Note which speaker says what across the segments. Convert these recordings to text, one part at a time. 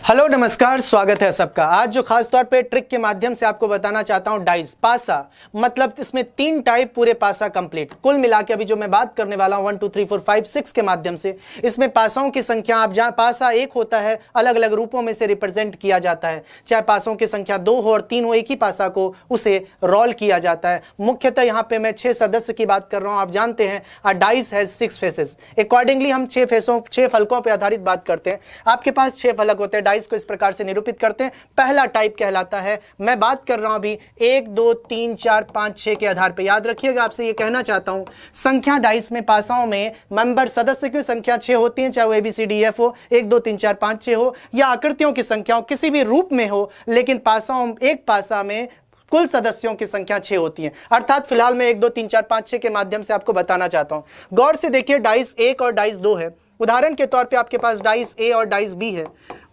Speaker 1: Hello नमस्कार, स्वागत है सबका। आज जो खास तौर पे ट्रिक के माध्यम से आपको बताना चाहता हूं, डाइस पासा, मतलब इसमें 3 टाइप पूरे पासा कंप्लीट। कुल मिला के अभी जो मैं बात करने वाला हूं 1 2 3 4 5 6 के माध्यम से, इसमें पासाओं की संख्या आप जहां पासा एक होता है अलग अलग रूपों में से रिप्रेजेंट किया जाता है। चाहे पासों की संख्या 2 हो और 3 हो, एक ही पासा को उसे रोल किया जाता है। मुख्यतः यहाँ पे मैं 6 सदस्य की बात कर रहा हूँ। आप जानते हैं अ डाइस हैज 6 फेसेस। अकॉर्डिंगली हम 6 फलकों पर आधारित बात करते हैं। आपके पास 6 फलक होते हैं। डाइस को इस प्रकार से निरूपित करते हैं। पहला टाइप कहलाता है, मैं बात कर रहा हूं अभी 1 2 3 4 5 6 के आधार पे। याद रखिएगा, आपसे ये कहना चाहता हूं, संख्या डाइस में पासाओं में मेंबर सदस्य की संख्या 6 होती है, चाहे वो ABCDEF हो, 1 2 3 4 5 6 हो, या आकृतियों की संख्या किसी भी रूप में हो, लेकिन पासाओं एक पासा में कुल सदस्यों की संख्या 6 होती है। अर्थात फिलहाल मैं 1 2 3 4 5 6 के माध्यम से आपको बताना चाहता हूं। गौर से देखिए, डाइस 1 और डाइस 2 है। उदाहरण के तौर पे आपके पास डाइस A और डाइस B है,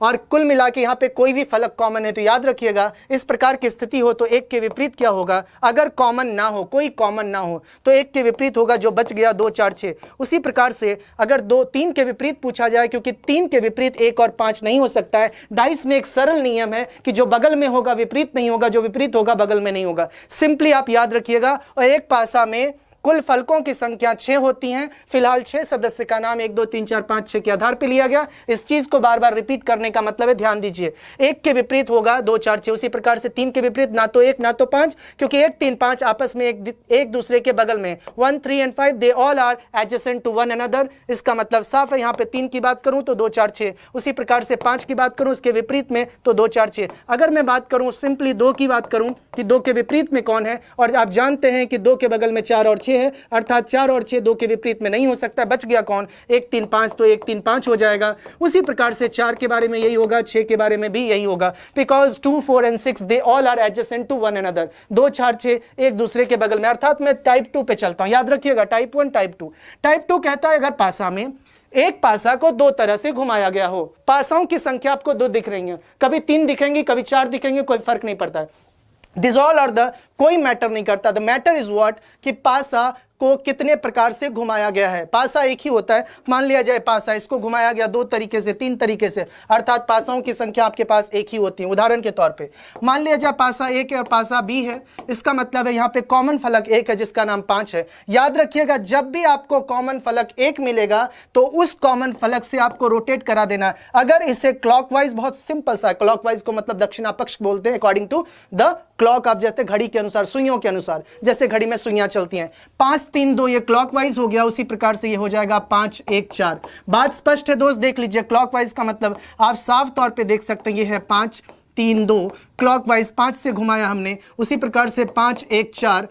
Speaker 1: और कुल मिला के यहाँ पे कोई भी फलक कॉमन है। तो याद रखिएगा, इस प्रकार की स्थिति हो तो एक के विपरीत क्या होगा? अगर कॉमन ना हो, कोई कॉमन ना हो, तो एक के विपरीत होगा जो बच गया 2 4 6। उसी प्रकार से अगर 2 3 के विपरीत पूछा जाए, क्योंकि 3 के विपरीत 1 और 5 नहीं हो सकता है। डाइस में एक सरल नियम है कि जो बगल में होगा विपरीत नहीं होगा, जो विपरीत होगा बगल में नहीं होगा। सिंपली आप याद रखिएगा। और एक पासा में कुल फलकों की संख्या 6 होती हैं। फिलहाल 6 सदस्य का नाम 1 2 3 4 5 6 के आधार पर लिया गया। इस चीज को बार बार रिपीट करने का मतलब है, ध्यान दीजिए, 1 के विपरीत होगा 2 4 6। उसी प्रकार से 3 के विपरीत ना तो 1 ना तो 5, क्योंकि 1 3 5 आपस में एक दूसरे के बगल में। 1 3 and 5 they all are adjacent to one another. इसका मतलब साफ है। यहाँ पे 3 की बात करूं तो 2 4 6। उसी प्रकार से 5 की बात करूं उसके विपरीत में तो 2 4 6। अगर मैं बात करूं सिंपली 2 की बात करूं कि 2 के विपरीत में कौन है, और आप जानते हैं कि 2 के बगल में 4 और 6 है, अर्थात 4 और 6 2 के विपरीत में नहीं हो सकता। बच गया कौन? 1 3 5, तो 1 3 5 हो जाएगा। उसी प्रकार से 4 के बारे में यही होगा, 6 के बारे में भी यही होगा। Because 2 4 and 6 they all are adjacent to one another. 2 4 6 एक दूसरे के बगल में। अर्थात मैं टाइप 2 पे चलता हूं। याद रखिएगा, टाइप 1 टाइप 2। टाइप 2 कहता है अगर पासा में एक पासा को 2 तरह से घुमाया गया हो। पासाओं की संख्या आपको 2 दिख रही है, कभी 3 दिखेंगी, कभी 4 दिखेंगे, कोई फर्क नहीं पड़ता है। दिस ऑल आर द, कोई मैटर नहीं करता। द मैटर इज व्हाट, कि पासा को कितने प्रकार से घुमाया गया है। पासा एक ही होता है। मान लिया जाए पासा, इसको घुमाया गया 2 तरीके से, 3 तरीके से, अर्थात पासाओं की संख्या आपके पास एक ही होती है। उदाहरण के तौर पे मान लिया जाए पासा 1 है और पासा B है। इसका मतलब है यहाँ पे कॉमन फलक 1 है जिसका नाम 5 है। याद रखिएगा, जब भी आपको कॉमन फलक 1 मिलेगा तो उस कॉमन फलक से आपको रोटेट करा देना। अगर इसे क्लॉकवाइज, बहुत सिंपल सा, क्लॉकवाइज को मतलब दक्षिणापक्ष बोलते हैं, अकॉर्डिंग टू द क्लॉक। आप जैसे घड़ी के अनुसार, सुइयों के अनुसार, जैसे घड़ी में सुइयां चलती हैं, 5 3 2 ये क्लॉकवाइज हो गया। उसी प्रकार से ये हो जाएगा 5 1 4। बात स्पष्ट है दोस्त? देख लीजिए, क्लॉकवाइज का मतलब आप साफ तौर पे देख सकते हैं, ये है 5 3 2, क्लॉकवाइज 5 से घुमाया हमने। उसी प्रकार से 5 1 4,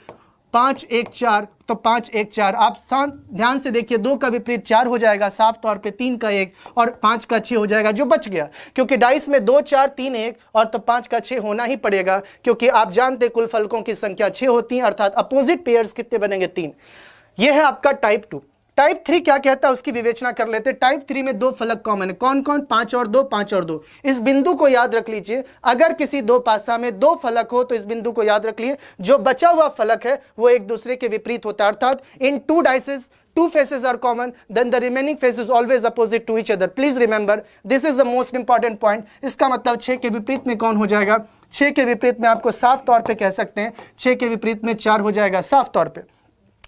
Speaker 1: 5 1 4, तो 5 1 4। आप ध्यान से देखिए, 2 का विपरीत 4 हो जाएगा साफ तौर पे, 3 का 1 और 5 का 6 हो जाएगा, जो बच गया। क्योंकि डाइस में 2 4 3 1 और तो 5 का 6 होना ही पड़ेगा, क्योंकि आप जानते कुल फलकों की संख्या 6 होती है, अर्थात अपोजिट पेयर्स कितने बनेंगे? 3। यह है आपका टाइप 2। टाइप 3 क्या कहता है उसकी विवेचना कर लेते हैं। टाइप 3 में 2 फलक कॉमन है। कौन कौन? 5 और 2, 5 और 2। इस बिंदु को याद रख लीजिए। अगर किसी 2 पासा में 2 फलक हो तो इस बिंदु को याद रख लीजिए, जो बचा हुआ फलक है वो एक दूसरे के विपरीत होता है। अर्थात इन 2 dices 2 faces are common, then the remaining face is always opposite to each other. Please remember, this is the most important point. इसका मतलब 6 के विपरीत में कौन हो जाएगा? 6 के विपरीत में आपको साफ तौर पे कह सकते हैं, 6 के विपरीत में 4 हो जाएगा साफ तौर पे।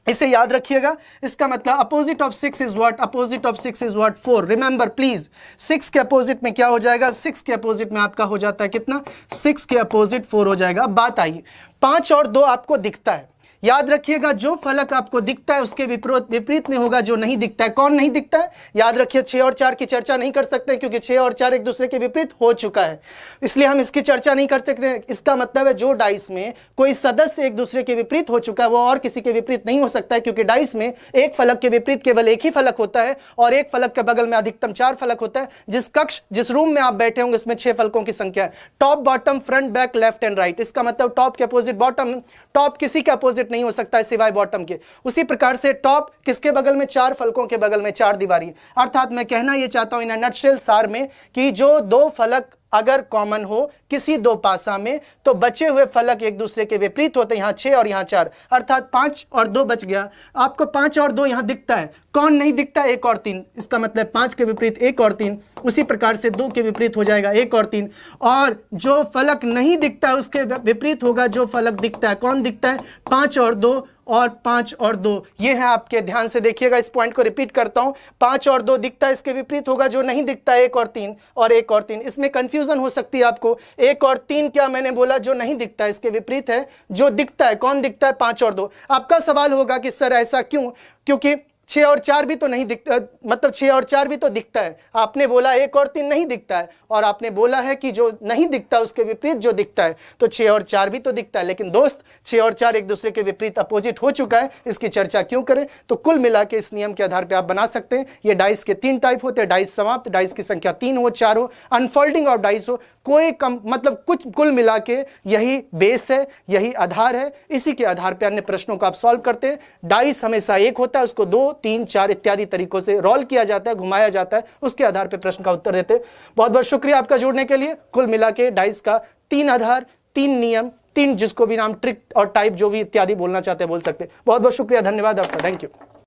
Speaker 1: इसे याद रखिएगा। इसका मतलब opposite of 6 is what? Opposite of 6 is what? 4। Remember please, 6 के अपोजिट में क्या हो जाएगा? 6 के अपोजिट में आपका हो जाता है कितना? 6 के अपोजिट 4 हो जाएगा। अब बात आई, 5 और 2 आपको दिखता है। याद रखिएगा, जो फलक आपको दिखता है उसके विपरीत में होगा जो नहीं दिखता है। कौन नहीं दिखता है? याद रखिए, 6 और 4 की चर्चा नहीं कर सकते, क्योंकि 6 और 4 एक दूसरे के विपरीत हो चुका है, इसलिए हम इसकी चर्चा नहीं कर सकते। इसका मतलब है जो डाइस में कोई सदस्य एक दूसरे के विपरीत हो चुका है वो और किसी के विपरीत नहीं हो सकता है, क्योंकि डाइस में एक फलक के विपरीत केवल एक ही फलक होता है और एक फलक के बगल में अधिकतम 4 फलक होता है। जिस कक्ष, जिस रूम में आप बैठे होंगे उसमें 6 फलकों की संख्या है। Top bottom front back left and right. इसका मतलब टॉप के अपोजिट बॉटम, टॉप किसी के अपोजिट नहीं हो सकता है सिवाय बॉटम के। उसी प्रकार से टॉप किसके बगल में? 4 फलकों के बगल में 4 दीवारी। अर्थात मैं कहना यह चाहता हूं इन अ नटशेल, सार में, कि जो 2 फलक अगर कॉमन हो, किसी दो पासा में, तो बचे हुए फलक एक दूसरे के विपरीत होते हैं, यहाँ 6 और यहाँ 4, अर्थात 5 और 2 बच गया। आपको 5 और 2 यहाँ दिखता है, कौन नहीं दिखता? 1 और 3, इसका मतलब 5 के विपरीत 1 और 3, उसी प्रकार से 2 के विपरीत हो जाएगा 1 और 3, और जो फलक नहीं दिखता है उसके विपरीत होगा जो फलक दिखता है। कौन दिखता है? 5 और 2 और 5 और 2, ये है आपके, ध्यान से देखिएगा, इस पॉइंट को रिपीट करता हूं, 5 और 2 दिखता है, इसके विपरीत होगा जो नहीं दिखता है 1 और 3, और 1 और 3। इसमें कंफ्यूजन हो सकती है आपको, 1 और 3 क्या मैंने बोला? जो नहीं दिखता है, इसके विपरीत है जो दिखता है। कौन दिखता है? 5 और 2। आपका सवाल होगा कि सर ऐसा क्यों? क्योंकि 6 और 4 भी तो नहीं दिखता, मतलब 6 और 4 भी तो दिखता है। आपने बोला 1 और 3 नहीं दिखता है, और आपने बोला है कि जो नहीं दिखता उसके विपरीत जो दिखता है, तो 6 और 4 भी तो दिखता है। लेकिन दोस्त, 6 और 4 एक दूसरे के विपरीत अपोजिट हो चुका है, इसकी चर्चा क्यों करें? तो कुल मिला के इस नियम के आधार पर आप बना सकते हैं। ये डाइस के 3 टाइप होते हैं, डाइस समाप्त, डाइस की संख्या 3 हो, 4 हो, अनफोल्डिंग ऑफ डाइस हो, कोई कम, मतलब कुछ, कुल मिला के यही बेस है, यही आधार है। इसी के आधार पर अन्य प्रश्नों को आप सॉल्व करते हैं। डाइस हमेशा एक होता है, उसको 2, 3, 4 इत्यादि तरीकों से रोल किया जाता है, घुमाया जाता है, उसके आधार पर प्रश्न का उत्तर देते हैं। बहुत बहुत शुक्रिया आपका जुड़ने के लिए। कुल मिला के डाइस का 3 आधार, 3 नियम, 3 जिसको भी नाम ट्रिक और टाइप जो भी इत्यादि बोलना चाहते हैं बोल सकते हैं। बहुत बहुत शुक्रिया, धन्यवाद आपका, थैंक यू।